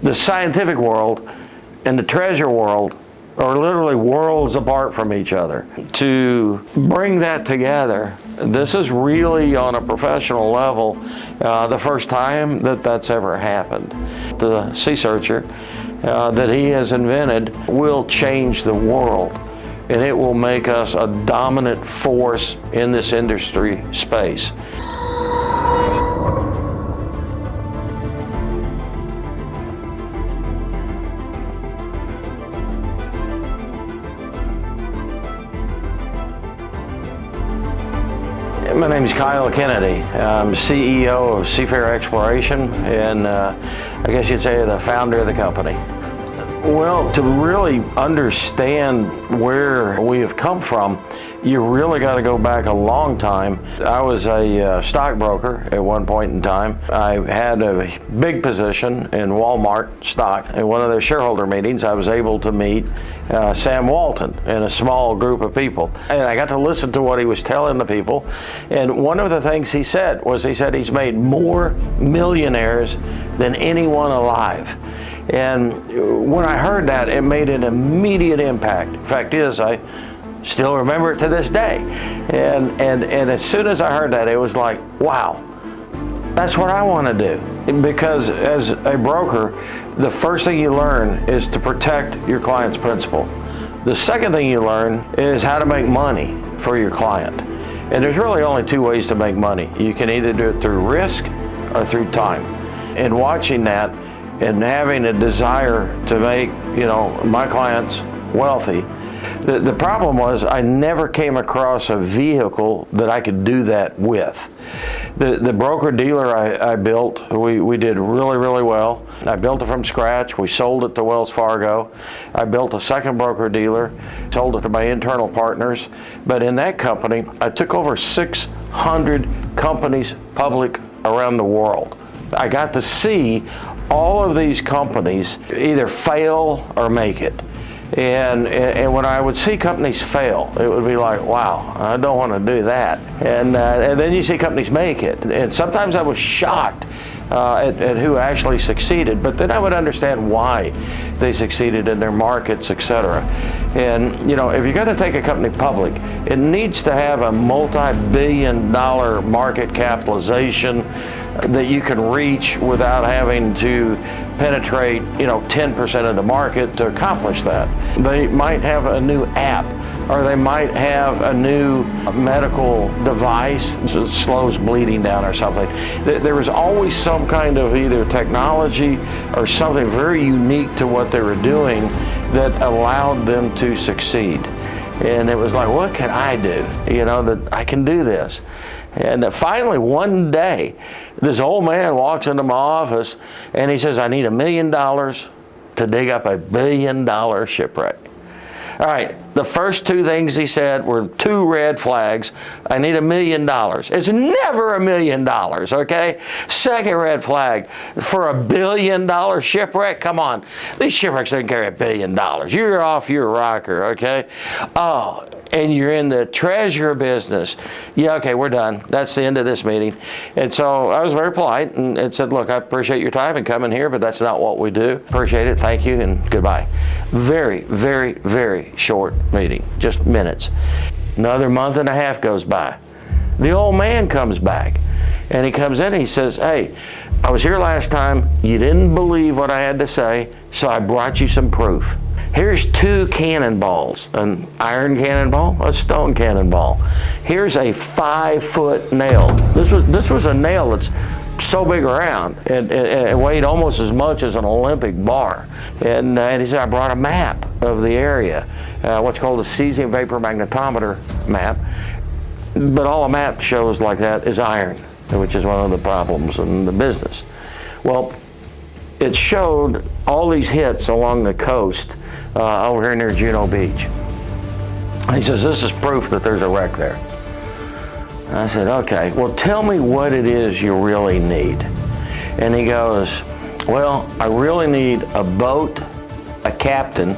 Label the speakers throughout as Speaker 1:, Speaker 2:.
Speaker 1: The scientific world and the treasure world are literally worlds apart from each other. To bring that together, this is really on a professional level the first time that that's ever happened. The sea searcher that he has invented will change the world, and it will make us a dominant force in this industry space. My name is Kyle Kennedy. I'm CEO of Seafarer Exploration, and I guess you'd say the founder of the company. Well, to really understand where we have come from, you really got to go back a long time. I was a stockbroker at one point in time. I had a big position in Walmart stock. In one of their shareholder meetings, I was able to meet Sam Walton and a small group of people. And I got to listen to what he was telling the people. And one of the things he said was, he said he's made more millionaires than anyone alive. And when I heard that, it made an immediate impact. Fact is, I still remember it to this day. And as soon as I heard that, it was like, wow, that's what I want to do. Because as a broker, the first thing you learn is to protect your client's principal. The second thing you learn is how to make money for your client. And there's really only two ways to make money. You can either do it through risk or through time. And watching that and having a desire to make, my clients wealthy, the problem was I never came across a vehicle that I could do that with. The broker-dealer I built, we did really, really well. I built it from scratch. We sold it to Wells Fargo. I built a second broker-dealer, sold it to my internal partners. But in that company, I took over 600 companies public around the world. I got to see all of these companies either fail or make it. And when I would see companies fail, it would be like, wow, I don't want to do that. And then you see companies make it. And sometimes I was shocked at who actually succeeded, but then I would understand why they succeeded in their markets, etc. And if you're going to take a company public, it needs to have a multi-billion-dollar market capitalization that you can reach without having to penetrate 10% of the market to accomplish that. They might have a new app, or they might have a new medical device that slows bleeding down or something. There was always some kind of either technology or something very unique to what they were doing that allowed them to succeed. And it was like, what can I do? That I can do this. And finally, one day, this old man walks into my office and he says, I need $1 million to dig up a $1 billion shipwreck. All right, the first two things he said were two red flags. I need $1 million. It's never $1 million, okay? Second red flag, for a $1 billion shipwreck? Come on, these shipwrecks don't carry $1 billion. You're off your rocker, okay? Oh, and you're in the treasure business. Yeah, okay, we're done. That's the end of this meeting. And so I was very polite and said, look, I appreciate your time and coming here, but that's not what we do. Appreciate it, thank you, and goodbye. Very, very, very short meeting, just minutes. Another month and a half goes by. The old man comes back, and he comes in and he says, hey, I was here last time, you didn't believe what I had to say, so I brought you some proof. Here's two cannonballs, an iron cannonball, a stone cannonball. Here's a 5-foot nail. This was a nail that's so big around and weighed almost as much as an Olympic bar. And he said, I brought a map of the area, what's called a cesium vapor magnetometer map. But all a map shows like that is iron, which is one of the problems in the business. Well, it showed all these hits along the coast over here near Juno Beach. He says, this is proof that there's a wreck there. I said, okay, well, tell me what it is you really need. And he goes, well, I really need a boat, a captain,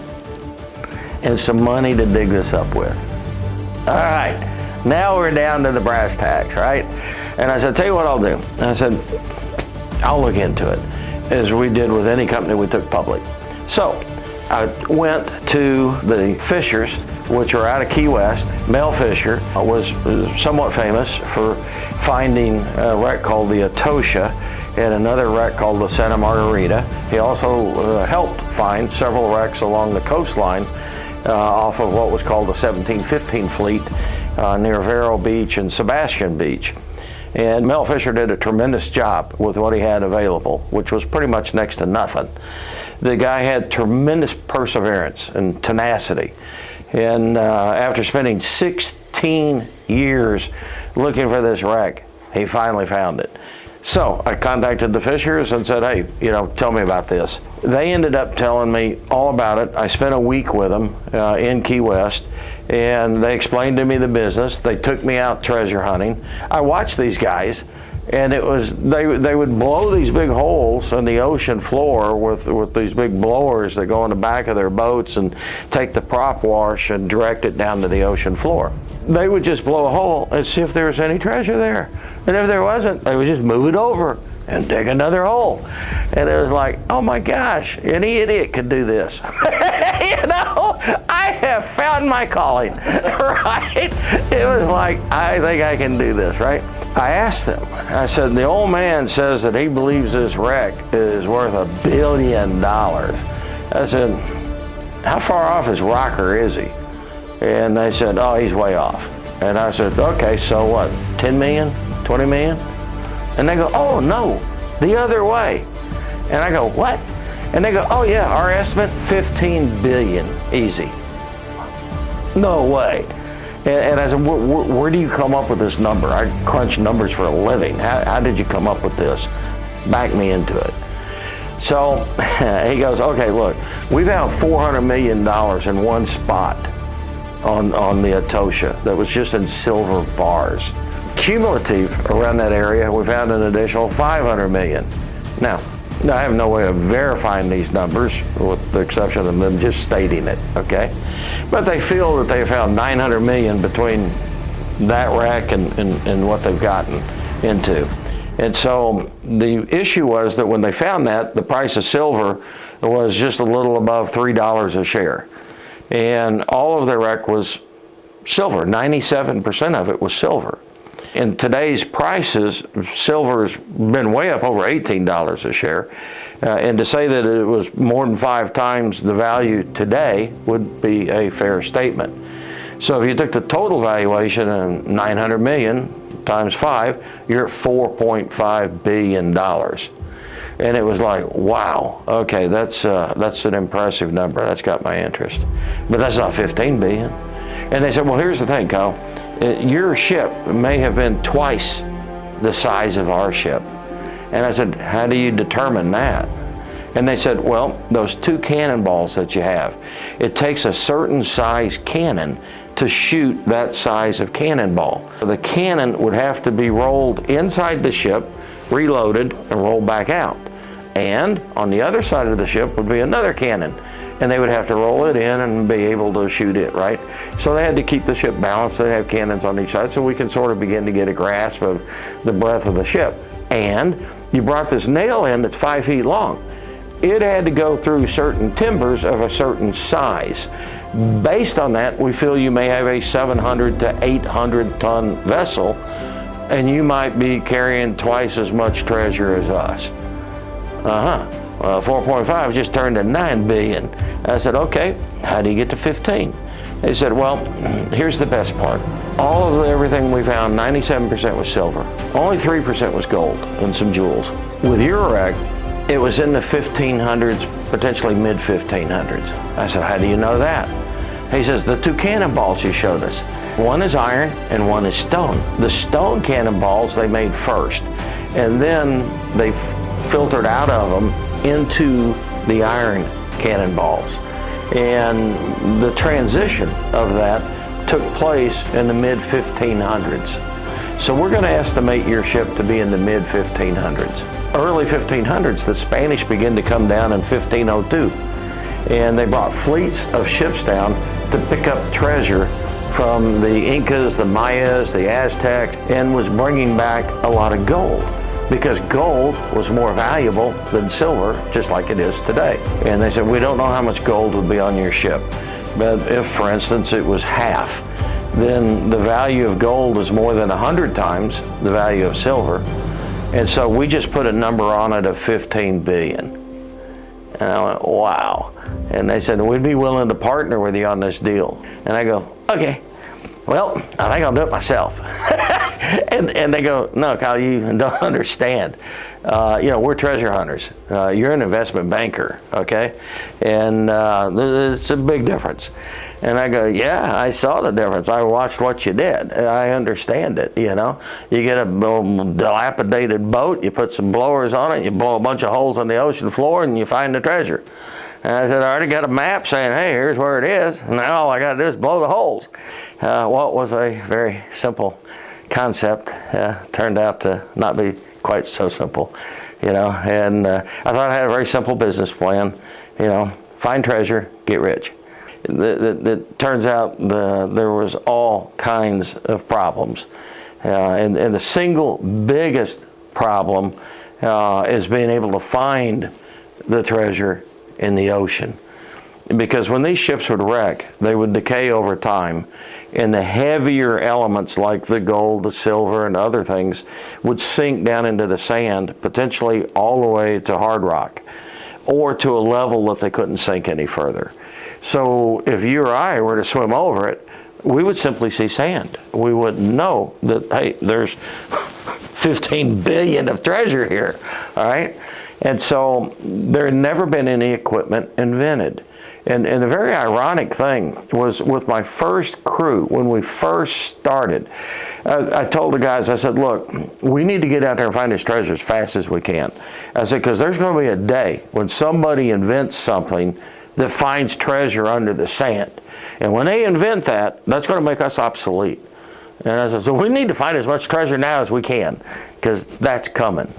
Speaker 1: and some money to dig this up with. All right, now we're down to the brass tacks, right? And I said, tell you what I'll do. And I said, I'll look into it. as we did with any company we took public. So I went to the Fishers, which are out of Key West. Mel Fisher was somewhat famous for finding a wreck called the Etosha and another wreck called the Santa Margarita. He also helped find several wrecks along the coastline off of what was called the 1715 fleet near Vero Beach and Sebastian Beach. And Mel Fisher did a tremendous job with what he had available, which was pretty much next to nothing. The guy had tremendous perseverance and tenacity. And after spending 16 years looking for this wreck, he finally found it. So I contacted the Fishers and said, hey, tell me about this. They ended up telling me all about it. I spent a week with them in Key West, and they explained to me the business. They took me out treasure hunting. I watched these guys, and it was they would blow these big holes in the ocean floor with these big blowers that go in the back of their boats and take the prop wash and direct it down to the ocean floor. They would just blow a hole and see if there was any treasure there. And if there wasn't, they would just move it over and dig another hole. And it was like, oh my gosh, any idiot could do this. I have found my calling, right? It was like, I think I can do this, right? I asked them, I said, the old man says that he believes this wreck is worth $1 billion. I said, how far off his rocker is he? And they said, oh, he's way off. And I said, okay, so what, 10 million, 20 million? And they go, oh no, the other way. And I go, what? And they go, oh yeah, our estimate, 15 billion, easy. No way. And I said, where do you come up with this number? I crunch numbers for a living. How did you come up with this? Back me into it. So he goes, okay, look, we found $400 million in one spot on the Etosha that was just in silver bars. Cumulative around that area, we found an additional 500 million. Now, I have no way of verifying these numbers, with the exception of them just stating it, okay? But they feel that they found 900 million between that wreck and what they've gotten into. And so the issue was that when they found that, the price of silver was just a little above $3 a share. And all of the wreck was silver, 97% of it was silver. In today's prices, silver's been way up over $18 a share. And to say that it was more than 5 times the value today would be a fair statement. So if you took the total valuation of 900 million times 5, you're at $4.5 billion. And it was like, wow, okay, that's an impressive number. That's got my interest. But that's not 15 billion. And they said, well, here's the thing, Kyle. Your ship may have been twice the size of our ship. And I said, how do you determine that? And they said, well, those 2 cannonballs that you have, it takes a certain size cannon to shoot that size of cannonball. The cannon would have to be rolled inside the ship, reloaded, and rolled back out. And on the other side of the ship would be another cannon, and they would have to roll it in and be able to shoot it, right? So they had to keep the ship balanced. They have cannons on each side, so we can sort of begin to get a grasp of the breadth of the ship. And you brought this nail in that's 5 feet long. It had to go through certain timbers of a certain size. Based on that, we feel you may have a 700 to 800 ton vessel, and you might be carrying twice as much treasure as us. 4.5 just turned to 9 billion. I said, okay, how do you get to 15? They said, well, here's the best part. All of everything we found, 97% was silver. Only 3% was gold and some jewels. With your wreck, it was in the 1500s, potentially mid 1500s. I said, how do you know that? He says, the 2 cannonballs you showed us. One is iron and one is stone. The stone cannonballs they made first, and then they filtered out of them into the iron cannonballs. And the transition of that took place in the mid 1500s. So we're going to estimate your ship to be in the mid 1500s. Early 1500s, the Spanish began to come down in 1502. And they brought fleets of ships down to pick up treasure from the Incas, the Mayas, the Aztecs, and was bringing back a lot of gold. because gold was more valuable than silver, just like it is today. And they said, we don't know how much gold would be on your ship, but if, for instance, it was half, then the value of gold is more than 100 times the value of silver. And so we just put a number on it of 15 billion. And I went, wow. And they said, we'd be willing to partner with you on this deal. And I go, okay, well, I think I'll do it myself. and they go, no, Kyle, you don't understand. We're treasure hunters. You're an investment banker, okay? And it's a big difference. And I go, yeah, I saw the difference. I watched what you did. I understand it, You get a dilapidated boat, you put some blowers on it, you blow a bunch of holes in the ocean floor, and you find the treasure. And I said, I already got a map saying, hey, here's where it is. And now all I got to do is blow the holes. Well, it was a very simple concept. Turned out to not be quite so simple, And I thought I had a very simple business plan. Find treasure, get rich. It turns out there was all kinds of problems. And the single biggest problem is being able to find the treasure in the ocean. Because when these ships would wreck, they would decay over time, and the heavier elements like the gold, the silver, and other things would sink down into the sand, potentially all the way to hard rock, or to a level that they couldn't sink any further. So if you or I were to swim over it, we would simply see sand. We wouldn't know that, hey, there's 15 billion of treasure here, all right? And so there had never been any equipment invented. And the very ironic thing was with my first crew, when we first started, I told the guys, I said, look, we need to get out there and find this treasure as fast as we can. I said, because there's going to be a day when somebody invents something that finds treasure under the sand. And when they invent that, that's going to make us obsolete. And I said, so we need to find as much treasure now as we can, because that's coming.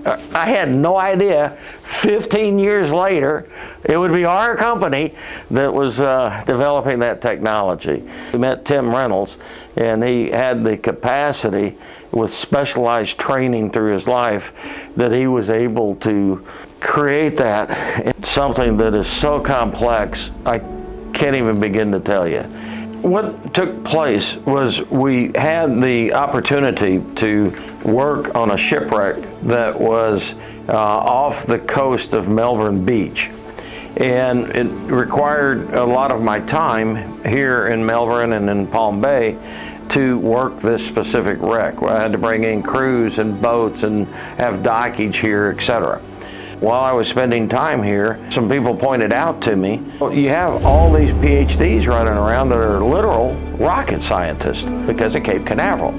Speaker 1: I had no idea 15 years later it would be our company that was developing that technology. We met Tim Reynolds, and he had the capacity with specialized training through his life that he was able to create that. It's something that is so complex I can't even begin to tell you. What took place was we had the opportunity to work on a shipwreck that was off the coast of Melbourne Beach. And it required a lot of my time here in Melbourne and in Palm Bay to work this specific wreck. I had to bring in crews and boats and have dockage here, etc. While I was spending time here, some people pointed out to me, well, you have all these PhDs running around that are literal rocket scientists because of Cape Canaveral.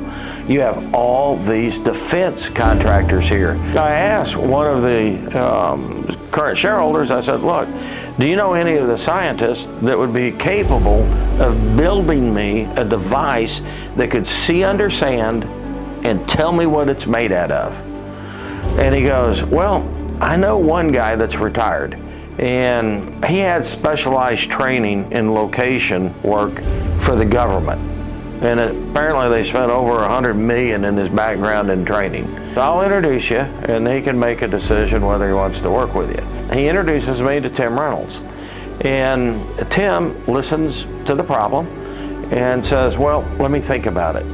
Speaker 1: You have all these defense contractors here. I asked one of the current shareholders, I said, look, do you know any of the scientists that would be capable of building me a device that could see under sand and tell me what it's made out of? And he goes, well, I know one guy that's retired, and he had specialized training in location work for the government. And apparently they spent over $100 million in his background and training. So I'll introduce you, and he can make a decision whether he wants to work with you. He introduces me to Tim Reynolds. And Tim listens to the problem and says, well, let me think about it.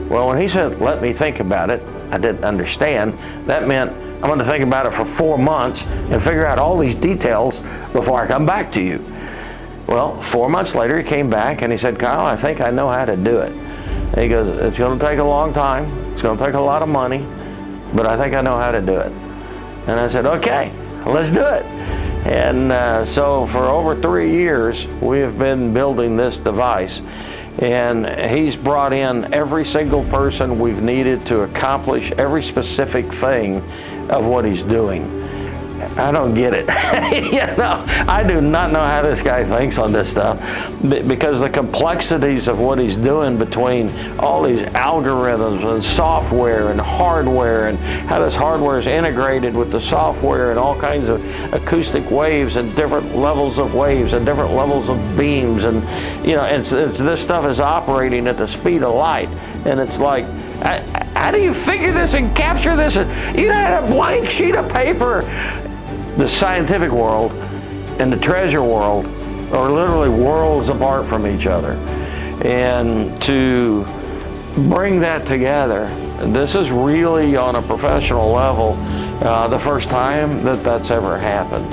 Speaker 1: Well, when he said, let me think about it, I didn't understand. That meant I'm going to think about it for 4 months and figure out all these details before I come back to you. Well, 4 months later, he came back and he said, Kyle, I think I know how to do it. And he goes, it's going to take a long time. It's going to take a lot of money, but I think I know how to do it. And I said, okay, let's do it. And so for over 3 years, we have been building this device. And he's brought in every single person we've needed to accomplish every specific thing of what he's doing. I don't get it. I do not know how this guy thinks on this stuff, because the complexities of what he's doing between all these algorithms and software and hardware, and how this hardware is integrated with the software, and all kinds of acoustic waves and different levels of waves and different levels of beams, and it's this stuff is operating at the speed of light, and it's like, How do you figure this and capture this? You had a blank sheet of paper. The scientific world and the treasure world are literally worlds apart from each other. And to bring that together, this is really on a professional level the first time that that's ever happened.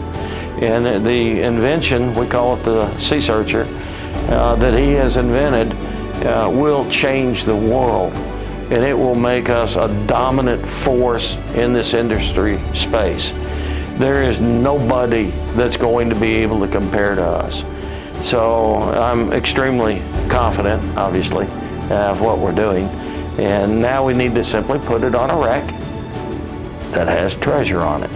Speaker 1: And the invention, we call it the Sea Searcher, that he has invented will change the world, and it will make us a dominant force in this industry space. There is nobody that's going to be able to compare to us. So I'm extremely confident, obviously, of what we're doing. And now we need to simply put it on a wreck that has treasure on it.